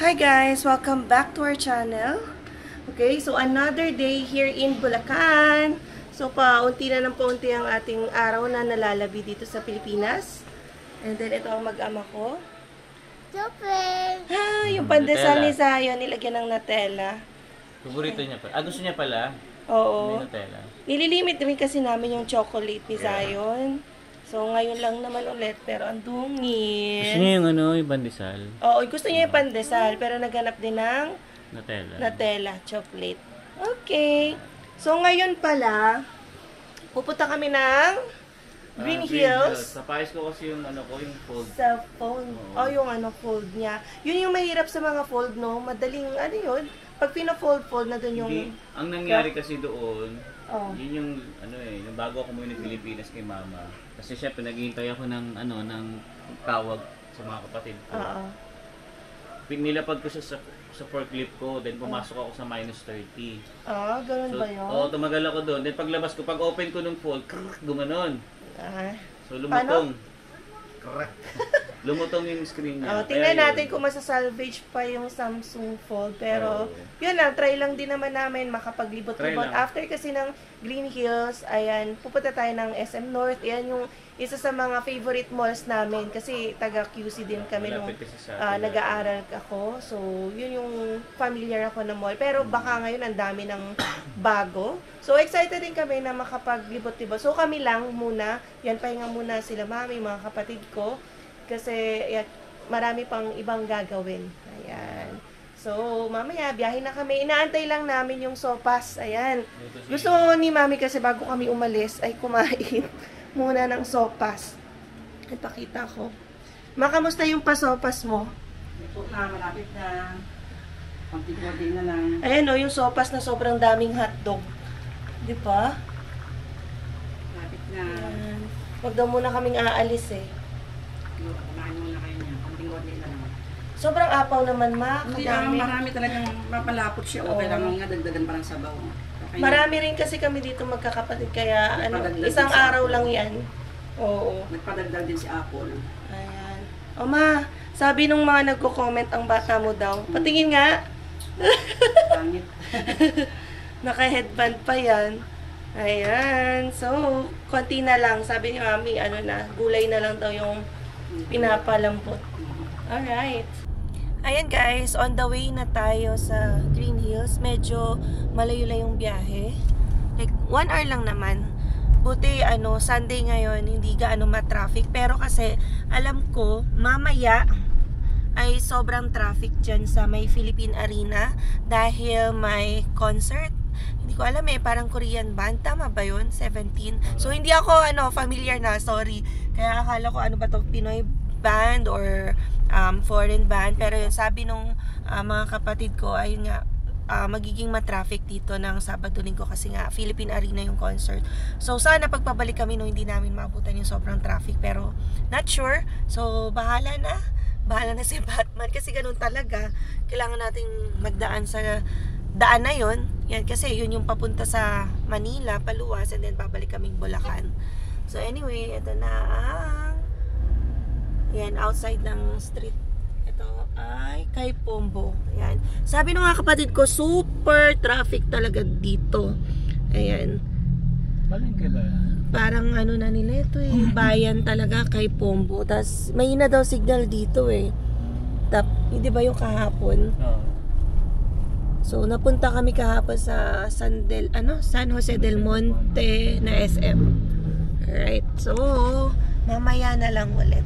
Hi guys! Welcome back to our channel. Okay, so another day here in Bulacan. So paunti na ng paunti ang ating araw na nalalabi dito sa Pilipinas. And then ito ang mag-ama ko. Yung pandesal ni Zion, nilagyan ng Nutella. Paborito niya pa. Gusto niya pala? Oo. May Nutella. Nililimit rin kasi namin yung chocolate ni Zion. So, ngayon lang naman ulit, pero ang dungis. Gusto niya yung yung pandesal? Oo, gusto niya yung pandesal, pero naghanap din ng Nutella. Chocolate. Okay. So, ngayon pala, pupunta kami ng Green Hills. Napayos ko kasi yung yung fold. Sa phone. Yung fold niya. Yun yung mahirap sa mga fold, no? Madaling, yun? Pag pina-fold na dun yung... Hindi. Ang nangyari kasi doon, yun yung, yung bago ako muna ng Pilipinas kay Mama. Kasi syempre, naghihintay ako ng tawag sa mga kapatid ko. Nilapag ko siya sa forklift ko, then pumasok ako sa -30. Ganun ba yun? Oo, tumagal ako doon. Then paglabas ko, pag open ko ng fold, gumanon. So lumutong. Lumutong yung screen niya. Tingnan natin kung masasalvage pa yung Samsung Fold. Pero, yun lang, try lang din naman namin makapaglibot-libot. After kasi ng Green Hills, ayan, pupunta tayo ng SM North. Ayan yung isa sa mga favorite malls namin. Kasi taga QC din kami nung nag-aaral ako. So, yun yung familiar ako na mall. Pero baka ngayon ang dami ng bago. So, excited din kami na makapaglibot-libot. So, kami lang muna. Yan, pahinga muna sila mami, mga kapatid ko. Kasi marami pang ibang gagawin. Ayan. So, mamaya, biyahe na kami. Inaantay lang namin yung sopas. Ayan. Gusto ni mami kasi bago kami umalis, ay kumain muna ng sopas. Ipakita ko. Makamusta yung pasopas mo? Ito na, malapit na. Konti-konti na lang. Ayan yung sopas na sobrang daming hotdog. Di ba? Malapit na. Ayan. Wag daw muna kaming aalis eh. Kumain muna kayo niya. Konti-konti na lang. Sobrang apaw naman, ma. Hindi, marami talagang mapalapot siya. O kailangan nga dagdagan parang sabaw. Okay, marami rin kasi kami dito magkakapatid. Kaya isang araw lang yan. Oo. Nagpadagdag din si Apple. Ayan. O ma, sabi nung mga nagko-comment ang bata mo daw. Patingin nga. Pangit. Naka-headband pa yan. Ayan. So, konti na lang. Sabi ni mami, gulay na lang daw yung pinapalambot. Alright. Ayan guys, on the way na tayo sa Green Hills. Medyo malayo-layo yung biyahe. Like, 1 hour lang naman. Buti, Sunday ngayon, hindi gaano ma-traffic. Pero kasi, alam ko, mamaya ay sobrang traffic dyan sa may Philippine Arena. Dahil may concert. Hindi ko alam parang Korean band. Tama ba yun? 17. So, hindi ako, familiar na. Sorry. Kaya akala ko, ba to Pinoy band or foreign band. Pero yun, sabi nung mga kapatid ko, ayun nga, magiging matraffic dito ng Sabado-Linggo kasi nga Philippine Arena yung concert. So sana pagpabalik kami no, hindi namin maabutan yung sobrang traffic, pero not sure. So bahala na si Batman kasi ganun talaga. Kailangan nating magdaan sa daan na yun. Yan kasi yun yung papunta sa Manila, paluwas, and then babalik kaming Bulacan. So anyway, ito na yan, outside ng street. Ito ay kay Pombo. Ayan. Sabi ng mga kapatid ko, super traffic talaga dito. Ayan. Palengke ba? Parang na nila ito bayan talaga kay Pombo. Tapos may na daw signal dito hindi ba yung kahapon? So napunta kami kahapon sa San Jose del Monte na SM. Alright. So mamaya na lang ulit.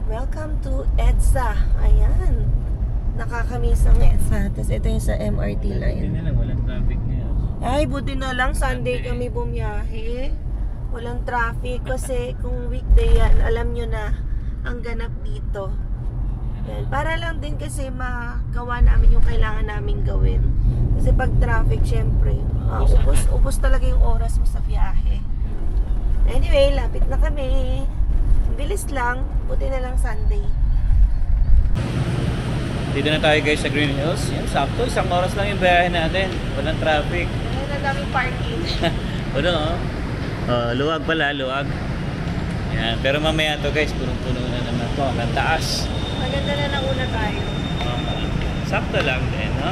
Welcome to EDSA. Ayan. Nakakamiss ang EDSA. Tapos ito yung sa MRT line. Buti na lang, walang traffic ngayon. Ay, buti na lang. Sunday kami bumiyahe. Walang traffic. Kasi kung weekday yan, alam nyo na ang ganap dito. Yan. Para lang din kasi magawa namin yung kailangan namin gawin. Kasi pag traffic, syempre, ubos talaga yung oras mo sa biyahe. Anyway, lapit na kami. Bilis lang, buti na lang Sunday. Dito na tayo guys sa Green Hills. Yan, sakto, 1 oras lang yung biyahe natin. Walang traffic. Ayan, ang daming parking. Luwag pala, luwag. Yan, pero mamaya to guys, punong-puno na naman to. Ang taas. Maganda na nauna tayo. Sakto lang din, no?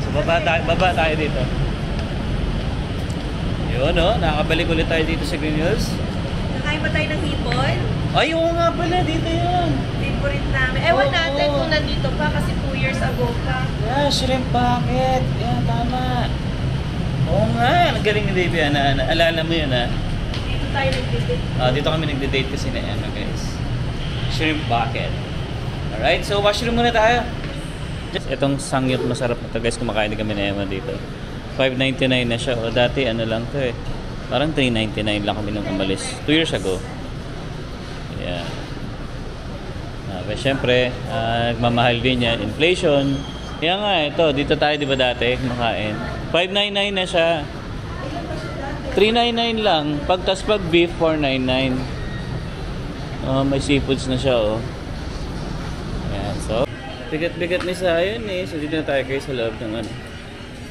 So, baba tayo dito. Yun, no? Nakabalik ulit tayo dito sa Green Hills. Nakain ba tayo ng hipon? Ay, oo nga pala, dito yun. Favorite namin. Ewan Oo. natin kung nandito pa kasi 2 years ago pa. Yeah, shrimp bucket. Yeah, tama. Oo nga, ang galing ni Davey, naalala mo yun, ha? Dito tayo nag-visit. Dito kami nagde-date kasi na Emma, guys. Shrimp bucket. Alright, so washroom muna tayo. Itong sangyot masarap na to, guys. Kumakain kami na Emma dito. $5.99 na siya. O dati ano lang to eh. Parang $3.99 lang kami nung umalis. 2 years ago. Yeah. Pero syempre, nagmamahal din yan. Inflation. Kaya nga, ito. Dito tayo, di ba dati, kumakain. $5.99 na siya. $3.99 lang. Pagtas pag beef, $4.99. May seafoods na siya, oh. Ayan, so. Bigat-bigat ni Sayon eh. So, dito na tayo kayo sa loob ng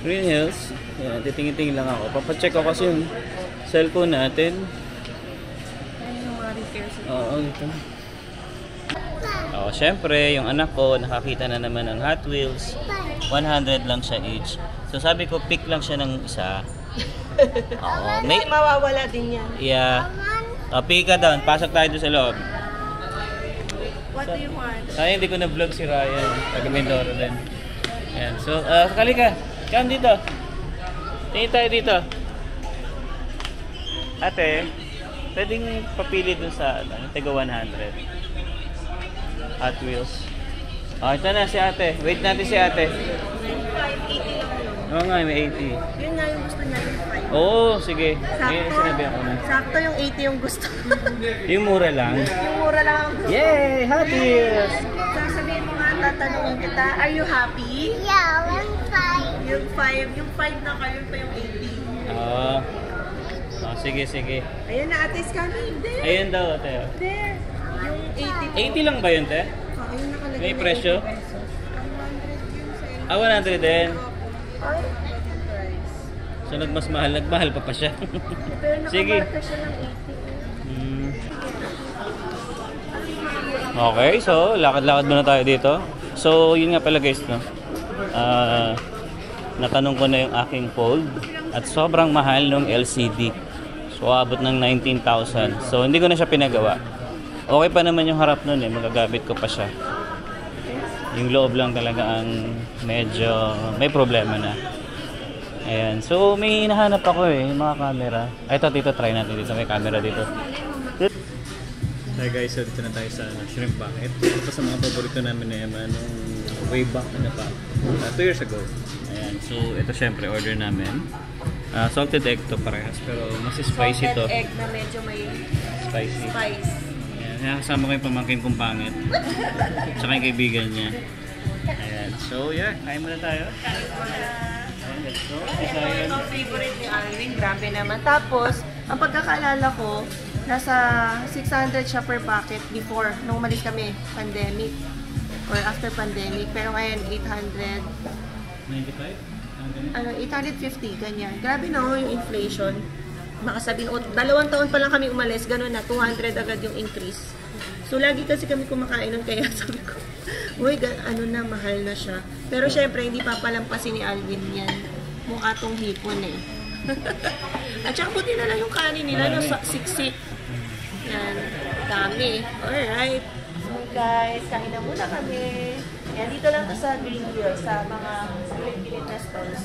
Green Hills. Ayan, titingin-tingin lang ako. Papacheck ko kasi yung cellphone natin. Ayun yung mga repairs. Oo, dito. Syempre, yung anak ko, nakakita na naman ng Hot Wheels. 100 lang siya each. So, sabi ko, pick lang siya ng isa. Oo, May mawawala din yan. Yeah. Pick ka doon. Pasok tayo doon sa loob. What do you want? Sayang hindi ko na-vlog si Ryan. Taga Mindoro din. Ayan. So, sakali ka. Come dito. Tingin tayo dito. Ate, pwedeng papili dun sa taga 100. Hot Wheels. Ito na si ate. Wait natin si ate. 580 lang yun. Oo nga, may 80. Yun nga yung gusto niya, yung 5. Oo, sige. Ngayon Sakto. sinabihan ko na. Sakto yung 80 yung gusto. Yung mura lang. Yung mura lang ang gusto. Yay! Hot Wheels! Sasabihin mo nga, tatanungin kita, are you happy? Yeah, 1 5. Yung 5 na kayo pa yung 80. Sige, sige. Ayan na, ate, is coming. There. Ayun daw, ate. There. Yung 80. 80 lang ba yun, te? Ayun nakalagay. May na presyo? 80 pesos. Ang 100 yun sa 100 din. Ay, price. So, nagmahal pa siya. Pero Sige. nakamarka siya ng 80. Okay, so lakad-lakad muna tayo dito. So, yun nga pala guys, no? Natanong ko na yung aking fold at sobrang mahal ng LCD. So, abot ng 19,000. So, hindi ko na siya pinagawa. Okay pa naman yung harap nun eh, magagamit ko pa siya. Yung loob lang talaga ang medyo may problema na. Ayan, so may hinahanap ako eh, mga camera. Ito, dito, try natin dito, may camera dito. Hi guys, so dito na tayo sa shrimp bucket. Ito pa sa mga paborito namin na yaman nung way back na pa, 2 years ago. Ayan, so ito syempre order namin. Salted egg to parehas, pero mas spicy to. Salted egg na medyo may Spicy. spice. Ayan, kasama ko yung pamangkin kong pangit. Tsaka yung kaibigan niya. Ayan, so yeah, kain muna tayo. Ayan, let's go. Ito yung favorite ni Alvin, grabe naman. Tapos, ang pagkakaalala ko, nasa 600 siya per packet before, nung umalis kami, pandemic. Or after pandemic. Pero ngayon, 800. 95? 850, ganyan. Grabe na yung inflation. Makasabihin, 2 taon pa lang kami umalis, gano'n na, 200 agad yung increase. So, lagi kasi kami kumakain nun, kaya sabi ko, uy, na, mahal na siya. Pero syempre, hindi papalampasin ni Alvin yan. Mukha tong hipon eh. At saka buti na lang yung kanin nila, no, siksik. Yan, dami. Alright. So guys, kain na muna kami. Yan, dito lang to sa Green Hills, sa mga pilit-pilit na stalls.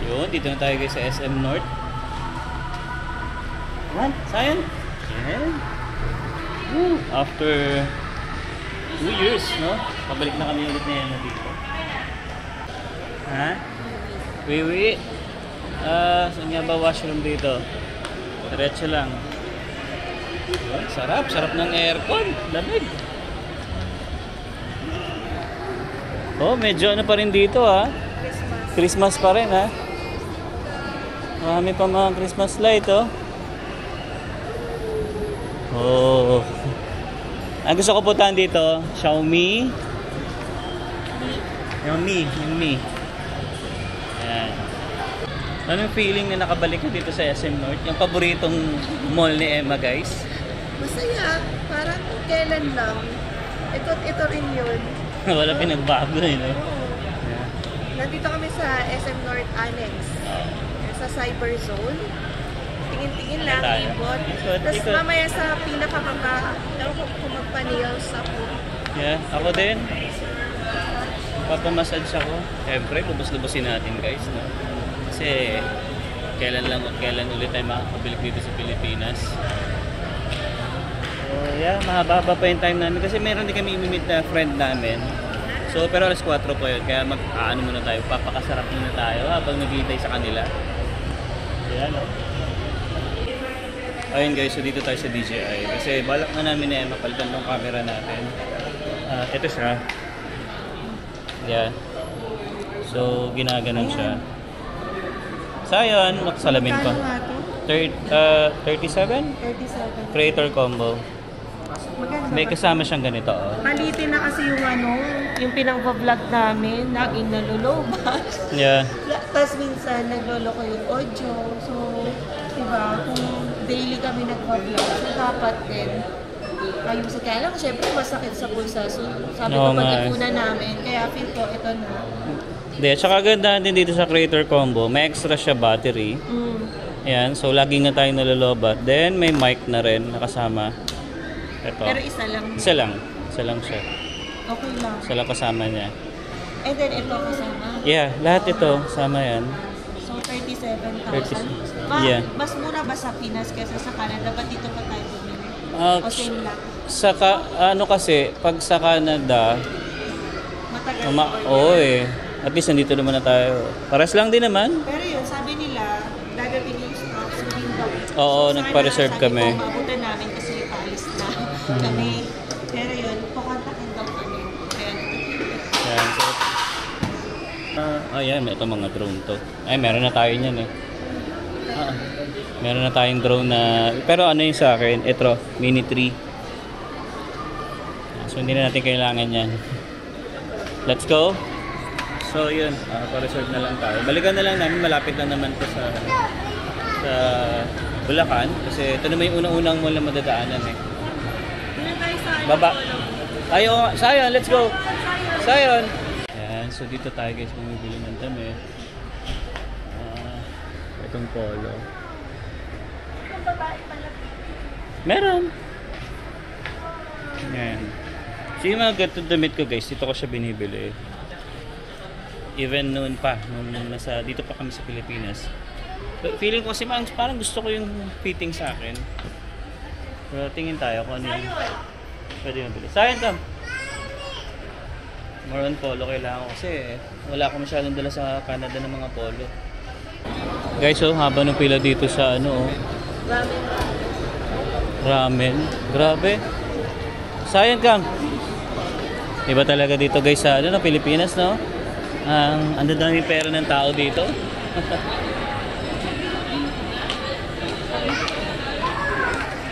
Yun, dito na tayo guys sa SM North. What? Sayan? Yeah. After 2 years, no? Pabalik na kami ulit na yan dito. Ha? Wiwi? Saan nga ba washroom dito? Diretso lang. Yun, sarap. Sarap ng aircon. Lamig. Oh, medyo ano pa rin dito ha. Christmas pa rin ha. Marami pa mga Christmas light oh. Oh. Ang gusto ko puntahan dito, Xiaomi. Yung Mi. Ayan. Anong feeling na nakabalik ka dito sa SM North? Yung paboritong mall ni Emma guys? Masaya. Parang kailan lang. Ito rin yun. Wala pinagbago eh, no? Yeah. Nandito kami sa SM North Annex. Sa Cyber Zone. Tingin-tingin lang, ibot. Tapos mamaya sa pinakababa, ewan ko kung magpa-nails ako. Yeah, ako din. Papamassage ako. Siyempre, lubos-lubosin natin guys, no? Kasi kailan ulit tayo makakabalik dito sa Pilipinas. So yeah, mahaba pa yung time namin kasi meron din kami imimit na friend namin. So pero alas 4 po yun, kaya mag-aano muna tayo, papakasarap muna tayo habang naghihintay sa kanila. Ayan, no? Ayun guys, so dito tayo sa DJI kasi balak na namin na mapalitan ng camera natin. Ito siya. Yeah. So ginaganon siya. So ayun, nakasalamin ko. 37? 37. Creator combo. Maganda. May kasama siyang ganito, oh. Palitin na kasi yung pinang-vlog namin, laging nalulobas. Yeah. Tapos minsan naglolo ko yung audio. So, diba, kung daily kami nag-vlog, so dapat din ayusin. Kaya lang, syempre masakit sa pulsa. So, sabi ko pag-ipunan namin, kaya feel ko, ito na. Hindi, tsaka ganda din dito sa Creator Combo, may extra siya battery. Ayan, so lagi nga tayo nalolobat. Then, may mic na rin nakasama. Ito. Pero isa lang. Isa lang. Isa lang siya. Okay lang. Isa lang kasama niya. And then, ito kasama. Yeah, lahat ito, sama yan. So, 37,000. Yeah. Mas mura ba sa Pinas kaysa sa Canada? Ba't dito pa tayo bumili? O same lang? Ano kasi, pag sa Canada, Matagal oo eh. At least nandito naman na tayo. Pares lang din naman. Pero yun, sabi nila, dadating yung stocks within the week. Oo, nagpa-reserve kami. Sabi ko, maabutan namin kasi paalis na kami. Pero yun, kukontakin daw kami. Kaya Yan, so, yan, ito mga drone to. Ay, meron na tayo niyan eh. Meron na tayong drone na, pero ano yung sa akin? Ito, Mini 3. So, hindi na natin kailangan yan. Let's go! So, yun, pa-reserve na lang tayo. Balikan na lang namin, malapit lang naman to sa Bulacan. Kasi ito naman yung unang-unang mall na madadaanan eh. Doon tayo sa Baba. Ayo, Sayon, let's go. Sayon. Ayan, so dito tayo guys bumibili ng damit. Itong polo. Meron. Ayan. So yung mga gatong damit ko guys, dito ko siya binibili. Even noon pa, nung dito pa kami sa Pilipinas. Feeling ko kasi parang gusto ko yung fitting sa akin. Pero tingin tayo kung ano yung pwede mabili. Sayon, come! More on polo kailangan ko kasi wala akong masyadong dala sa Canada ng mga polo. Guys, so haba ng pila dito sa ramen. Grabe. Sayon, come! Iba talaga dito guys sa Pilipinas, no? Ang daming pera ng tao dito.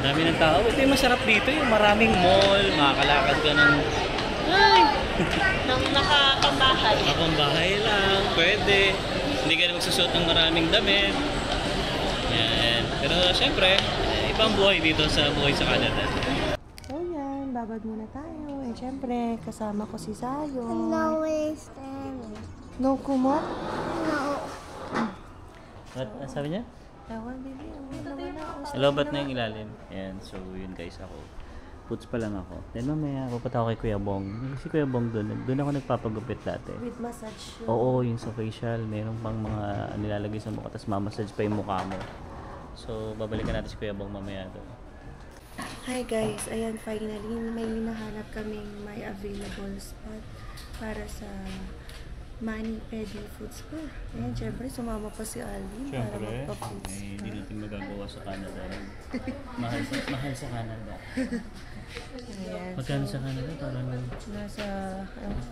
Dami ng tao. Ito yung masarap dito, yung maraming mall, makakalakad ka ng nakapambahay. Nakapambahay lang, pwede. Hindi ka na magsusot ng maraming damit. Yan. Pero syempre, ibang buhay dito sa buhay sa Canada. So yan, babad muna tayo. Eh syempre, kasama ko si Sayon. No waste any. No kumot? No. What sabi niya? Ewan, baby. Lobat na yung ilalim. Ayan, so yun guys ako. Puts pa lang ako. Then mamaya, pupunta ako kay Kuya Bong. Si Kuya Bong doon ako nagpapagupit dati. With massage. Oo, yung sa facial. Meron pang mga nilalagay sa mukha. Tapos mamassage pa yung mukha mo. So, babalikan natin si Kuya Bong mamaya doon. Hi guys, ayan finally may hinahanap kaming may available spot para sa Mani Pedi Food Spa. Ayan, syempre sumama pa si Alvin para magpa-food spa. Hindi natin magagawa sa Canada. mahal sa Canada. Ayan, Magkano sa Canada? Parang nasa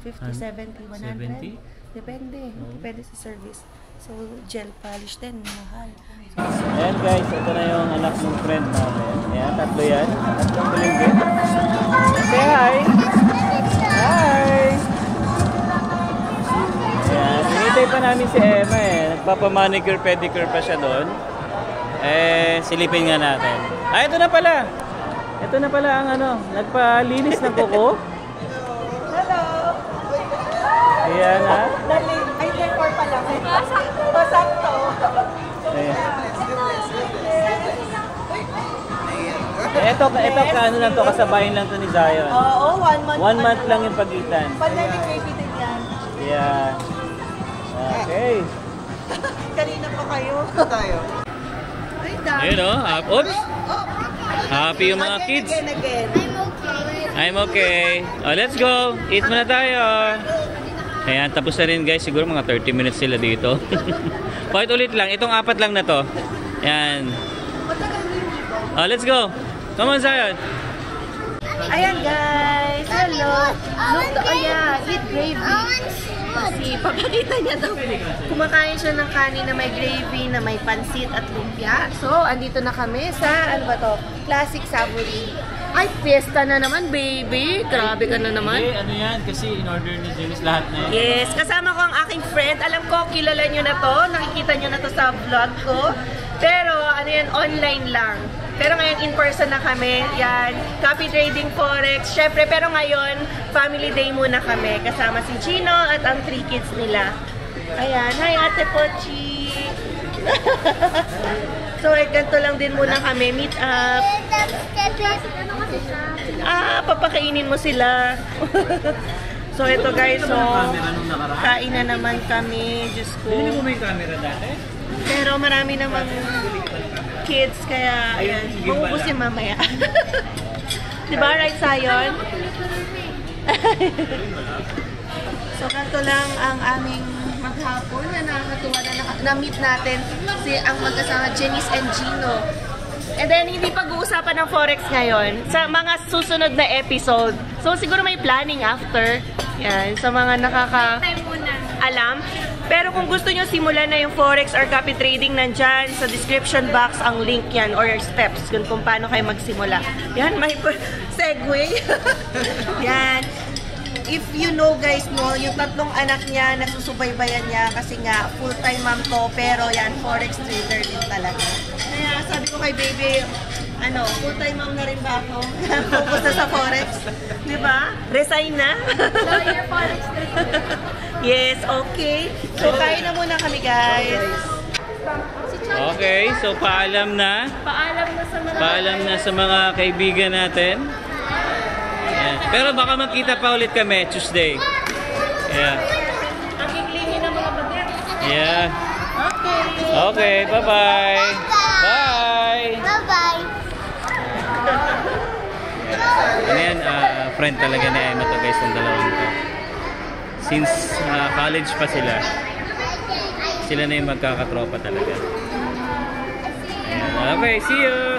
50, 70, 100. 70? Depende. Depende sa service. So, gel polish din, mahal. ayan guys, ito na yung anak ng friend namin. Ayan, tatlo yan. Tatlong bulinggit. Say hi! Hi! Ayan, hinintay pa namin si Emma eh. Nagpapamanicure, pedicure pa siya doon. Silipin nga natin. Ito na pala! Ito na pala ang nagpalinis ng kuko. Hello! ito ano lang to, kasabayan lang to ni Zion. Oo, 1 month. 1 month lang yung pagitan. Pandemic baby din yan. Yeah. Okay. Kanina pa kayo. Tayo. Ay, dami. Ayun o. Oops. Happy yung mga kids. Again. I'm okay. Oh, let's go. Eat muna tayo. Ayan, tapos na rin guys. Siguro mga 30 minutes sila dito. Pakit ulit lang. Itong 4 lang na to. Ayan. Oh, let's go. Come on, Zion. Ayan guys. Hello. Look, ayan. Eat gravy. Kasi papakita niya daw. Kumakain siya ng kanin na may gravy, na may pansit at lumpia. So, andito na kami sa, ano ba to? Classic Savory. Ay, fiesta na naman, baby. Grabe ka na naman. Hey, ano yan? Kasi in-order ni Janice lahat na yan. Yes, kasama ko ang aking friend. Alam ko, kilala nyo na to. Nakikita nyo na to sa vlog ko. Pero, ano yan, online lang. Pero ngayon, in person na kami. Yan, copy trading, forex. Syempre, pero ngayon, family day muna kami. Kasama si Gino at ang 3 kids nila. Ayan, hi Ate Pochi. So, ganito lang din muna kami. Meet up. Papakainin mo sila. So, ito guys, so, kain na naman kami. Diyos ko. Hindi mo yung camera dati? Pero marami namang kids, kaya ayan, mauubusin mamaya. Diba, right, Zion? So, ganito lang ang aming maghapon na nakakatuwa na meet natin ang magkasama Janice and Gino. And then, hindi pag-uusapan ng Forex ngayon sa mga susunod na episode. So, siguro may planning after. Yan, sa mga nakaka-alam. Pero kung gusto nyo simulan na yung Forex or copy trading, nandyan sa description box ang link yan or steps kung paano kayo magsimula. Yan, may segue. Yan. If you know guys, no, yung 3 anak niya, nasusubaybayan niya kasi nga full-time mom to, pero yan, Forex trader din talaga. Kaya sabi ko kay baby, full-time mom na rin ba ako? Focus na sa Forex. Diba? Resign na? Lawyer Forex trader. Yes, okay. So, kain na muna kami, guys. Okay, so paalam na. Paalam na sa mga kaibigan natin. Ayan. Pero baka magkita pa ulit kami Tuesday. Yeah. Ang inglingin ng mga baget. Yeah. Okay. Okay, bye-bye. Bye. Bye-bye. Ayan, friend talaga ni Emma to guys, ang dalawang to. Since college pa sila na yung magkakatropa talaga. Ayan. Okay, see you!